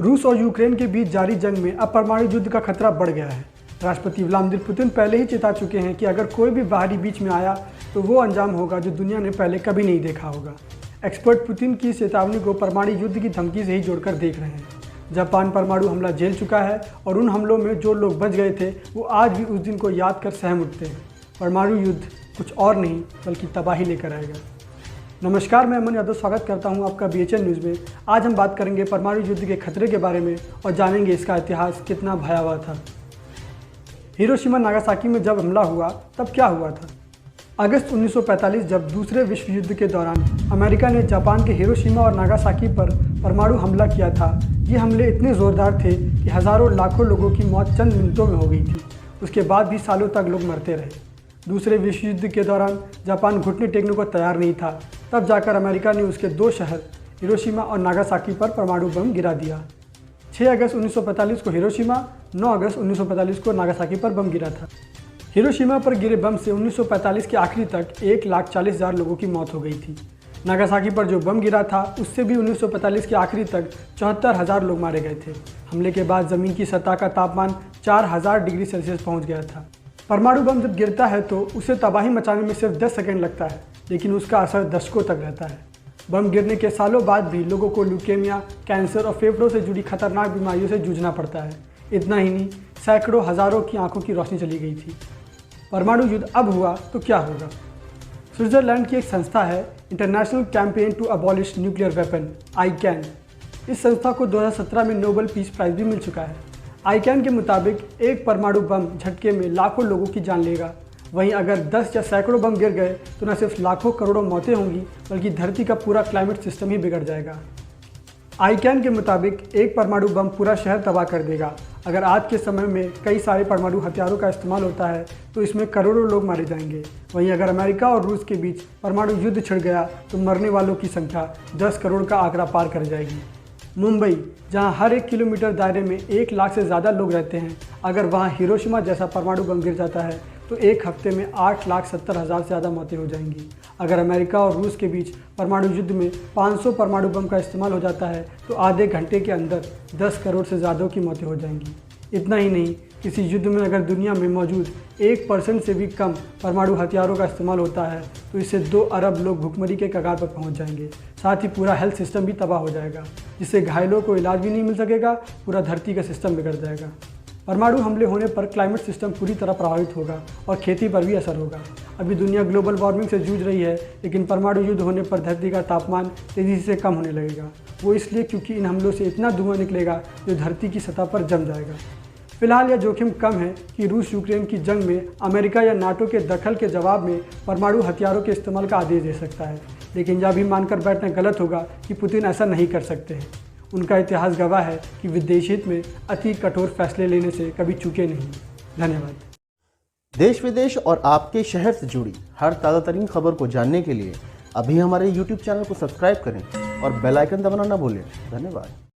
रूस और यूक्रेन के बीच जारी जंग में अब परमाणु युद्ध का खतरा बढ़ गया है। राष्ट्रपति व्लादिमीर पुतिन पहले ही चेता चुके हैं कि अगर कोई भी बाहरी बीच में आया तो वो अंजाम होगा जो दुनिया ने पहले कभी नहीं देखा होगा। एक्सपर्ट पुतिन की चेतावनी को परमाणु युद्ध की धमकी से ही जोड़कर देख रहे हैं। जापान परमाणु हमला झेल चुका है और उन हमलों में जो लोग बच गए थे वो आज भी उस दिन को याद कर सहम उठते हैं। परमाणु युद्ध कुछ और नहीं बल्कि तबाही लेकर आएगा। नमस्कार, मैं अमन यादव स्वागत करता हूं आपका BHN न्यूज़ में। आज हम बात करेंगे परमाणु युद्ध के खतरे के बारे में और जानेंगे इसका इतिहास कितना भयावह था। हिरोशिमा नागासाकी में जब हमला हुआ तब क्या हुआ था? अगस्त 1945 जब दूसरे विश्व युद्ध के दौरान अमेरिका ने जापान के हिरोशिमा और नागासाकी पर परमाणु हमला किया था। ये हमले इतने ज़ोरदार थे कि हज़ारों लाखों लोगों की मौत चंद मिनटों में हो गई थी। उसके बाद भी सालों तक लोग मरते रहे। दूसरे विश्व युद्ध के दौरान जापान घुटने टेकने को तैयार नहीं था। तब जाकर अमेरिका ने उसके दो शहर हिरोशिमा और नागासाकी पर परमाणु बम गिरा दिया। 6 अगस्त 1945 को हिरोशिमा, 9 अगस्त 1945 को नागासाकी पर बम गिरा था। हिरोशिमा पर गिरे बम से 1945 के आखिरी तक 1,40,000 लोगों की मौत हो गई थी। नागासाकी पर जो बम गिरा था उससे भी 1945 के आखिरी तक 74,000 लोग मारे गए थे। हमले के बाद ज़मीन की सतह का तापमान 4,000 डिग्री सेल्सियस पहुँच गया था। परमाणु बम जब गिरता है तो उसे तबाही मचाने में सिर्फ 10 सेकंड लगता है, लेकिन उसका असर दशकों तक रहता है। बम गिरने के सालों बाद भी लोगों को ल्यूकेमिया, कैंसर और फेफड़ों से जुड़ी खतरनाक बीमारियों से जूझना पड़ता है। इतना ही नहीं, सैकड़ों हज़ारों की आंखों की रोशनी चली गई थी। परमाणु युद्ध अब हुआ तो क्या होगा? स्विट्ज़रलैंड की एक संस्था है international campaign to abolish nuclear weapon, ICAN। इस संस्था को 2017 में नोबेल पीस प्राइज़ भी मिल चुका है। ICAN के मुताबिक एक परमाणु बम झटके में लाखों लोगों की जान लेगा। वहीं अगर 10 या सैकड़ों बम गिर गए तो न सिर्फ लाखों करोड़ों मौतें होंगी बल्कि धरती का पूरा क्लाइमेट सिस्टम ही बिगड़ जाएगा। ICAN के मुताबिक एक परमाणु बम पूरा शहर तबाह कर देगा। अगर आज के समय में कई सारे परमाणु हथियारों का इस्तेमाल होता है तो इसमें करोड़ों लोग मारे जाएंगे। वहीं अगर अमेरिका और रूस के बीच परमाणु युद्ध छिड़ गया तो मरने वालों की संख्या 10 करोड़ का आंकड़ा पार कर जाएगी। मुंबई, जहां हर 1 किलोमीटर दायरे में 1 लाख से ज़्यादा लोग रहते हैं, अगर वहां हिरोशिमा जैसा परमाणु बम गिर जाता है तो एक हफ्ते में 8,70,000 से ज़्यादा मौतें हो जाएंगी। अगर अमेरिका और रूस के बीच परमाणु युद्ध में 500 परमाणु बम का इस्तेमाल हो जाता है तो आधे घंटे के अंदर 10 करोड़ से ज़्यादा की मौतें हो जाएंगी। इतना ही नहीं, किसी युद्ध में अगर दुनिया में मौजूद 1% से भी कम परमाणु हथियारों का इस्तेमाल होता है तो इससे 2 अरब लोग भुखमरी के कगार पर पहुंच जाएंगे। साथ ही पूरा हेल्थ सिस्टम भी तबाह हो जाएगा, जिससे घायलों को इलाज भी नहीं मिल सकेगा। पूरा धरती का सिस्टम बिगड़ जाएगा। परमाणु हमले होने पर क्लाइमेट सिस्टम पूरी तरह प्रभावित होगा और खेती पर भी असर होगा। अभी दुनिया ग्लोबल वार्मिंग से जूझ रही है, लेकिन परमाणु युद्ध होने पर धरती का तापमान तेज़ी से कम होने लगेगा। वो इसलिए क्योंकि इन हमलों से इतना धुआं निकलेगा जो धरती की सतह पर जम जाएगा। फिलहाल यह जोखिम कम है कि रूस यूक्रेन की जंग में अमेरिका या नाटो के दखल के जवाब में परमाणु हथियारों के इस्तेमाल का आदेश दे सकता है, लेकिन यह भी मानकर बैठना गलत होगा कि पुतिन ऐसा नहीं कर सकते हैं। उनका इतिहास गवाह है कि विदेश हित में अति कठोर फैसले लेने से कभी चूके नहीं। धन्यवाद। देश विदेश और आपके शहर से जुड़ी हर ताज़ा तरीन खबर को जानने के लिए अभी हमारे YouTube चैनल को सब्सक्राइब करें और बेल आइकन दबाना ना भूलें। धन्यवाद।